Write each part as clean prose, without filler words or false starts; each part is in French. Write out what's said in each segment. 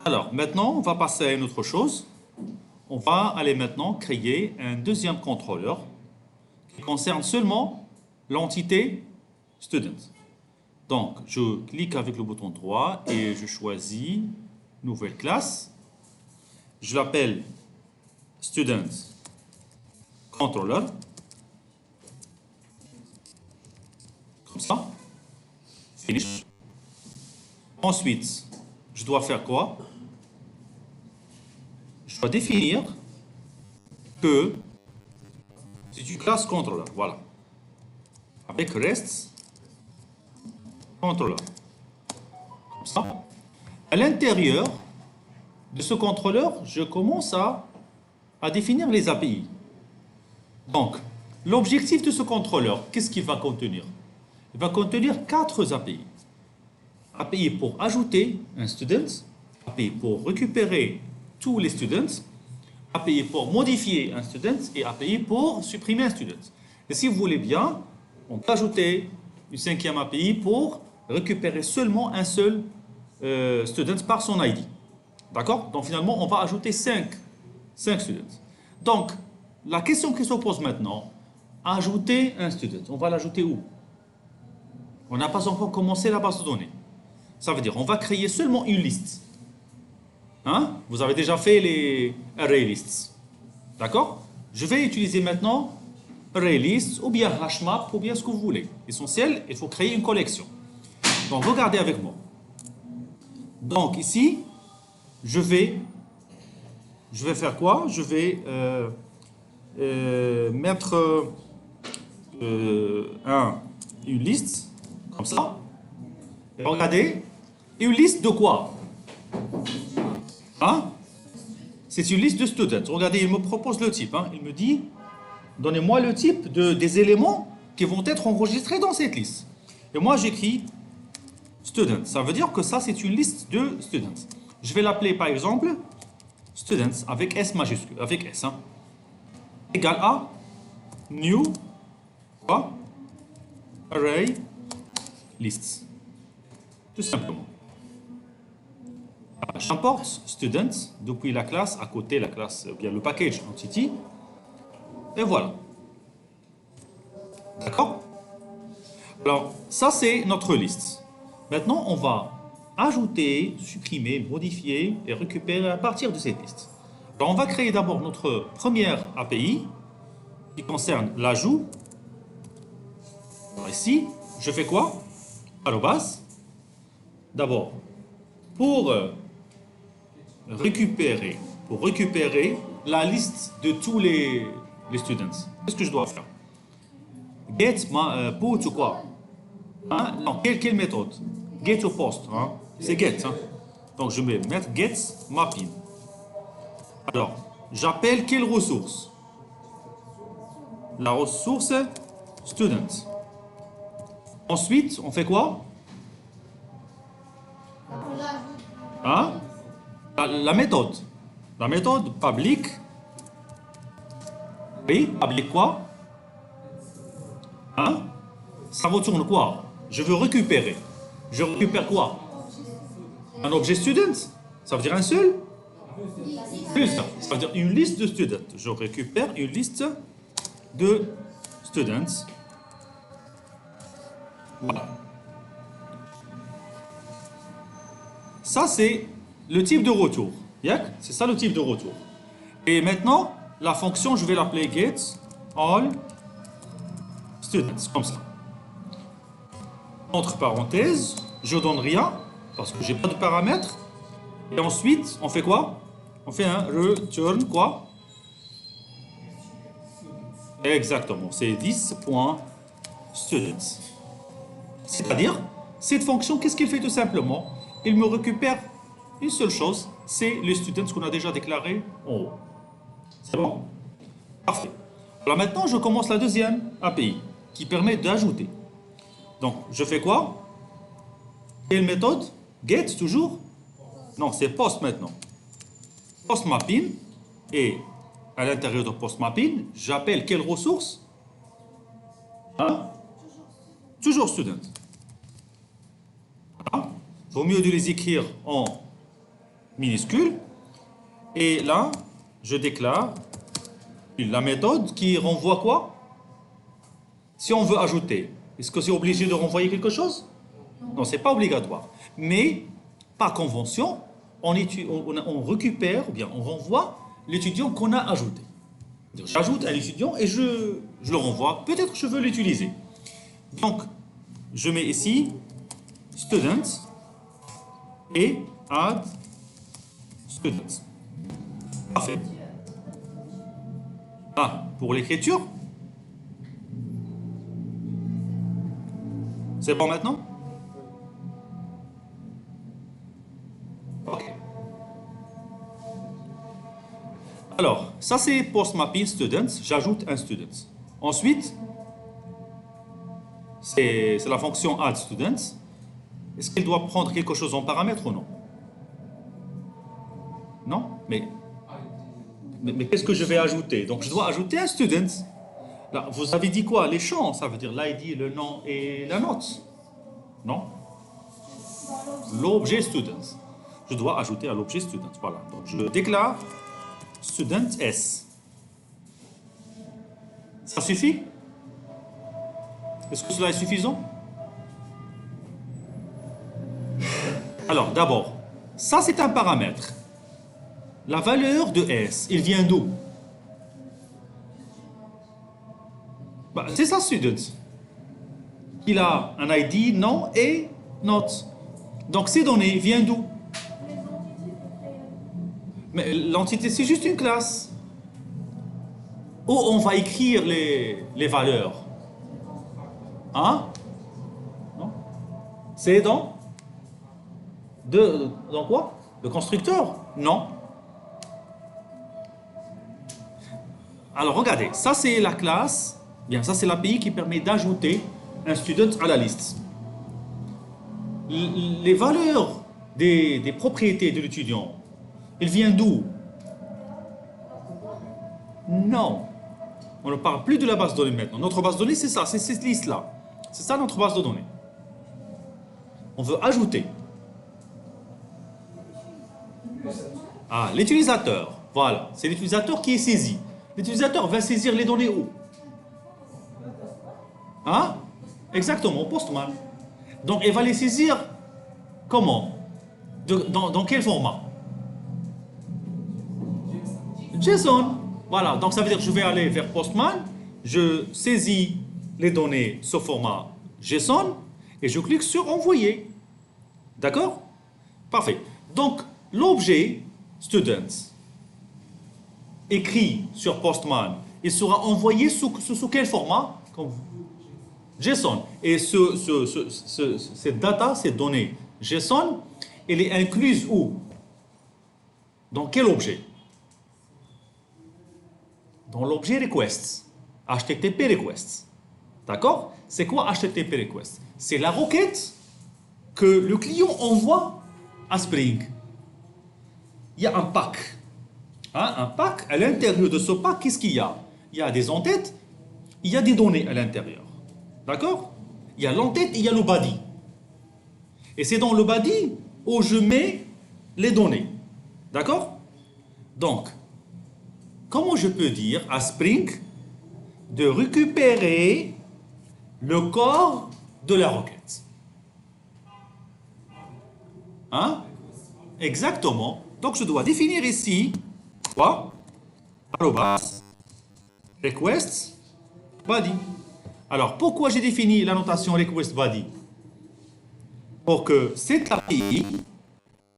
Alors, maintenant, on va passer à une autre chose. On va aller maintenant créer un deuxième contrôleur qui concerne seulement l'entité student. Donc, je clique avec le bouton droit et je choisis nouvelle classe. Je l'appelle student controller. Comme ça. Finish. Ensuite, je dois faire quoi? Je dois définir que c'est une classe controller. Voilà. Avec rest controller. Comme ça. À l'intérieur de ce contrôleur, je commence à définir les API. Donc, l'objectif de ce contrôleur, qu'est-ce qu'il va contenir? Il va contenir 4 API. API pour ajouter un student, API pour récupérer tous les students, API pour modifier un student et API pour supprimer un student. Et si vous voulez bien, on peut ajouter une 5e API pour récupérer seulement un seul student par son ID. D'accord? Donc finalement, on va ajouter 5 students. Donc, la question qui se pose maintenant, ajouter un student, on va l'ajouter où? On n'a pas encore commencé la base de données. Ça veut dire on va créer seulement une liste. Hein? Vous avez déjà fait les array lists. D'accord? Je vais utiliser maintenant array list ou bien hashmap ou bien ce que vous voulez. L'essentiel, il faut créer une collection. Donc regardez avec moi. Donc ici, je vais faire quoi? Je vais mettre une liste comme ça. Et regardez, une liste de quoi? Hein? C'est une liste de students. Regardez, il me propose le type. Hein. Il me dit, donnez-moi le type des éléments qui vont être enregistrés dans cette liste. Et moi, j'écris students. Ça veut dire que ça, c'est une liste de students. Je vais l'appeler, par exemple, students avec S majuscule, avec S. Hein, égal à new quoi? Array lists. Tout simplement. J'importe student depuis la classe, à côté la classe, bien le package entity. Et voilà. D'accord? Alors, ça c'est notre liste. Maintenant, on va ajouter, supprimer, modifier et récupérer à partir de cette liste. Alors, on va créer d'abord notre première API qui concerne l'ajout. Alors ici, je fais quoi? Arrobas. D'abord, pour récupérer la liste de tous les students, qu'est-ce que je dois faire? Get put ou quoi? Hein? Non, quelle méthode? Get ou post? Hein? C'est get. Hein? Donc je vais mettre get mapping. Alors, j'appelle quelle ressource? La ressource student. Ensuite, on fait quoi? Hein? La méthode. La méthode public. Oui, public quoi? Hein? Ça retourne quoi? Je veux récupérer. Je récupère quoi? Un objet student. Ça veut dire un seul? Plusieurs. Ça veut dire une liste de students. Je récupère une liste de students. Voilà. Ça, c'est le type de retour. C'est ça le type de retour. Et maintenant, la fonction, je vais l'appeler get all students, comme ça. Entre parenthèses, je donne rien, parce que j'ai pas de paramètres. Et ensuite, on fait quoi? On fait un return quoi? Exactement, c'est this.students. C'est-à-dire, cette fonction, qu'est-ce qu'elle fait tout simplement? Il me récupère une seule chose, c'est les students qu'on a déjà déclaré en haut. C'est bon? Parfait. Alors maintenant, je commence la deuxième API qui permet d'ajouter. Donc, je fais quoi? Quelle méthode? Get toujours? Non, c'est post maintenant. Post mapping. Et à l'intérieur de post mapping, j'appelle quelle ressource? Hein? Toujours student. Voilà. Vaut mieux de les écrire en minuscule. Et là, je déclare la méthode qui renvoie quoi? Si on veut ajouter, est-ce que c'est obligé de renvoyer quelque chose? Non, c'est pas obligatoire. Mais, par convention, on récupère, ou bien on renvoie l'étudiant qu'on a ajouté. J'ajoute un étudiant et je le renvoie. Peut-être que je veux l'utiliser. Donc, je mets ici students et add students. Parfait. Ah, pour l'écriture, c'est bon maintenant? Ok. Alors, ça c'est post mapping students, j'ajoute un student. Ensuite, c'est la fonction add students. Est-ce qu'elle doit prendre quelque chose en paramètre ou non? Non? Mais qu'est-ce que je vais ajouter? Donc je dois ajouter un student. Là, vous avez dit quoi? Les champs, ça veut dire l'ID, le nom et la note. Non? L'objet student. Je dois ajouter à l'objet student. Voilà. Donc je déclare student S. Ça suffit? Est-ce que cela est suffisant? Alors d'abord, ça c'est un paramètre. La valeur de S, il vient d'où? Bah, c'est ça, student. Il a un ID, nom et note. Donc ces données viennent d'où? Mais l'entité, c'est juste une classe. Où on va écrire les valeurs? Hein? Non? C'est dans quoi? Le constructeur? Non. Alors regardez, ça c'est la classe, bien ça c'est l'API qui permet d'ajouter un student à la liste. Les valeurs des propriétés de l'étudiant, elles viennent d'où? Non. On ne parle plus de la base de données maintenant. Notre base de données c'est ça, c'est cette liste-là. C'est ça notre base de données. On veut ajouter. Ah, l'utilisateur. Voilà, c'est l'utilisateur qui est saisi. L'utilisateur va saisir les données où? Hein? Exactement, au Postman. Donc, il va les saisir comment? Dans quel format? JSON. Voilà, donc ça veut dire que je vais aller vers Postman, je saisis les données sous format JSON et je clique sur Envoyer. D'accord? Parfait. Donc, l'objet student écrit sur Postman, il sera envoyé sous quel format? JSON. Et cette data, cette donnée JSON, elle est incluse où? Dans quel objet? Dans l'objet requests. HTTP requests. D'accord? C'est quoi HTTP request? C'est la requête que le client envoie à Spring. Il y a un pack. Hein? Un pack, à l'intérieur de ce pack, qu'est-ce qu'il y a? Il y a des entêtes, il y a des données à l'intérieur. D'accord? Il y a l'entête et il y a le body. Et c'est dans le body où je mets les données. D'accord? Donc, comment je peux dire à Spring de récupérer le corps de la requête? Hein? Exactement. Donc, je dois définir ici quoi? Arrobas request body. Alors, pourquoi j'ai défini la notation request body? Pour que cette API,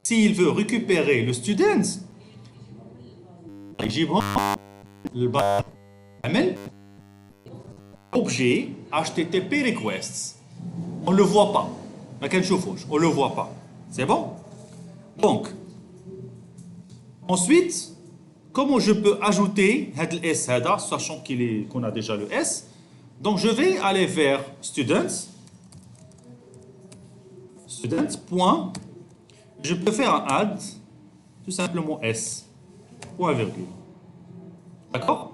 s'il veut récupérer le student, le body objet HTTP requests. On ne le voit pas. On ne le voit pas. C'est bon? Donc, ensuite, comment je peux ajouter le S, sachant qu'on a déjà le S? Donc, je vais aller vers students. Students, point. Je peux faire un add, tout simplement S, point virgule. D'accord?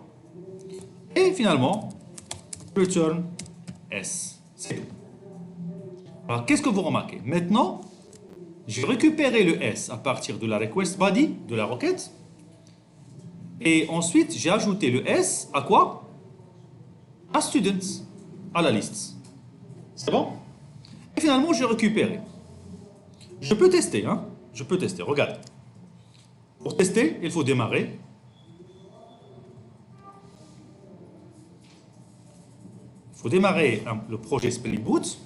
Et finalement, return S. C'est tout. Alors, qu'est-ce que vous remarquez? Maintenant, J'ai récupéré le S à partir de la request body, de la requête. Et ensuite, j'ai ajouté le S à quoi? À students, à la liste. C'est bon? Et finalement, j'ai récupéré. Je peux tester, hein? Je peux tester, regarde. Pour tester, il faut démarrer. Il faut démarrer le projet Spring Boot.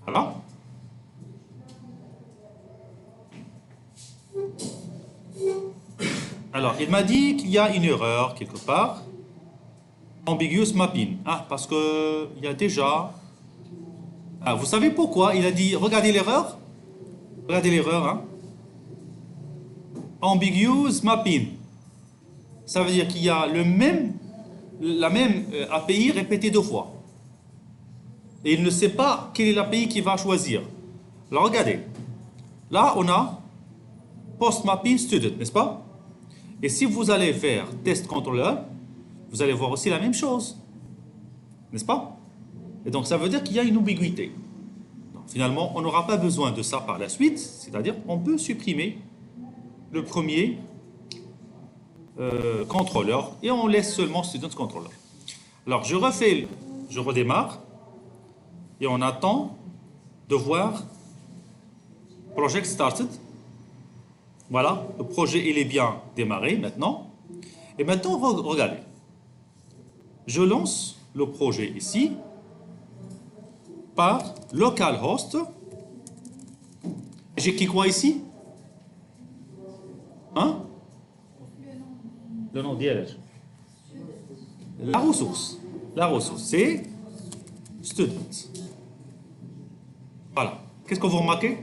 Voilà. Alors, il m'a dit qu'il y a une erreur quelque part. Ambiguous mapping. Ah, parce que il y a déjà... Ah, vous savez pourquoi? Il a dit, regardez l'erreur. Regardez l'erreur, hein. Ambiguous mapping. Ça veut dire qu'il y a la même API répétée 2 fois. Et il ne sait pas quelle est l'API qu'il va choisir. Alors regardez. Là, on a post mapping student, n'est-ce pas? Et si vous allez vers test controller, vous allez voir aussi la même chose. N'est-ce pas? Et donc ça veut dire qu'il y a une ambiguïté. Donc, finalement, on n'aura pas besoin de ça par la suite. C'est-à-dire on peut supprimer le premier contrôleur et on laisse seulement student controller. Alors je redémarre et on attend de voir project started. Voilà, le projet il est bien démarré maintenant. Et maintenant regardez, je lance le projet ici par localhost. J'ai qui quoi ici? Hein? Le nom d'ILH. La ressource, c'est student. Voilà. Qu'est-ce que vous remarquez?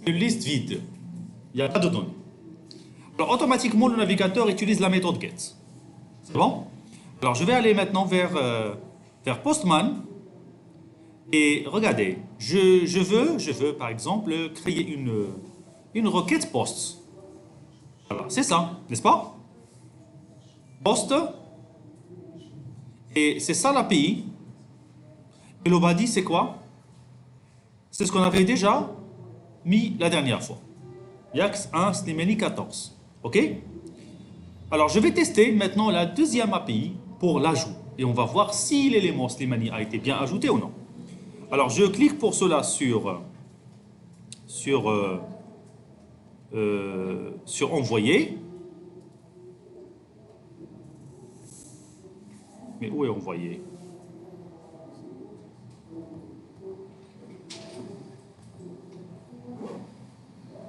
Une liste vide. Il n'y a pas de données. Alors automatiquement le navigateur utilise la méthode get. C'est bon? Alors je vais aller maintenant vers Postman. Et regardez, je veux par exemple créer une requête post. Voilà, c'est ça, n'est-ce pas? Post. Et c'est ça l'API. Et le body, c'est quoi? C'est ce qu'on avait déjà mis la dernière fois. Yax 1 Slimani 14. OK? Alors, je vais tester maintenant la deuxième API pour l'ajout. Et on va voir si l'élément Slimani a été bien ajouté ou non. Alors, je clique pour cela sur envoyer. Mais où est envoyé?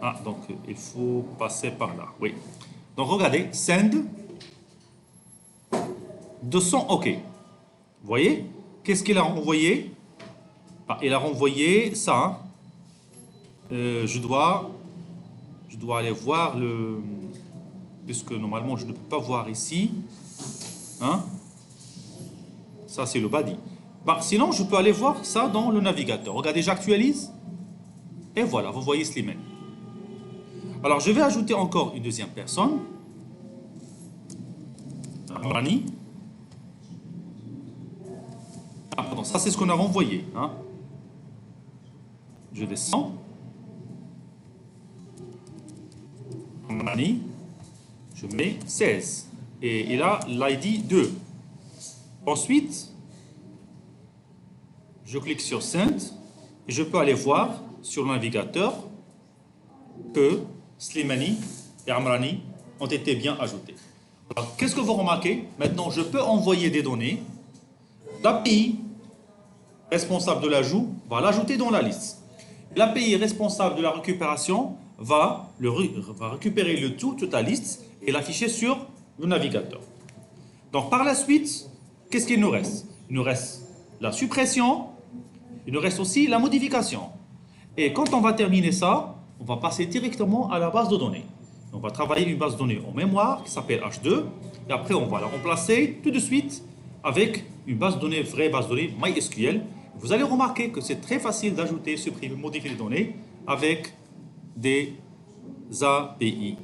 Ah, donc il faut passer par là. Oui. Donc regardez, send 200 OK. Vous voyez? Qu'est-ce qu'il a envoyé? Ah, il a renvoyé ça. Hein. Je dois aller voir le... Puisque normalement je ne peux pas voir ici. Hein? Ça c'est le body. Bah, sinon je peux aller voir ça dans le navigateur. Regardez, j'actualise. Et voilà, vous voyez Slimani. Alors je vais ajouter encore une deuxième personne. Rani. Ah pardon, ça c'est ce qu'on a renvoyé. Hein. Je descends. Rani. Je mets 16. Et il a l'ID 2. Ensuite, je clique sur Send et je peux aller voir sur le navigateur que Slimani et Amrani ont été bien ajoutés. Alors, qu'est-ce que vous remarquez? Maintenant, je peux envoyer des données. L'API responsable de l'ajout va l'ajouter dans la liste. L'API responsable de la récupération va récupérer le tout, toute la liste, et l'afficher sur le navigateur. Donc, par la suite, qu'est-ce qu'il nous reste? Il nous reste la suppression, il nous reste aussi la modification. Et quand on va terminer ça, on va passer directement à la base de données. On va travailler une base de données en mémoire qui s'appelle H2. Et après, on va la remplacer tout de suite avec une base de données, vraie base de données MySQL. Vous allez remarquer que c'est très facile d'ajouter, supprimer, modifier les données avec des API.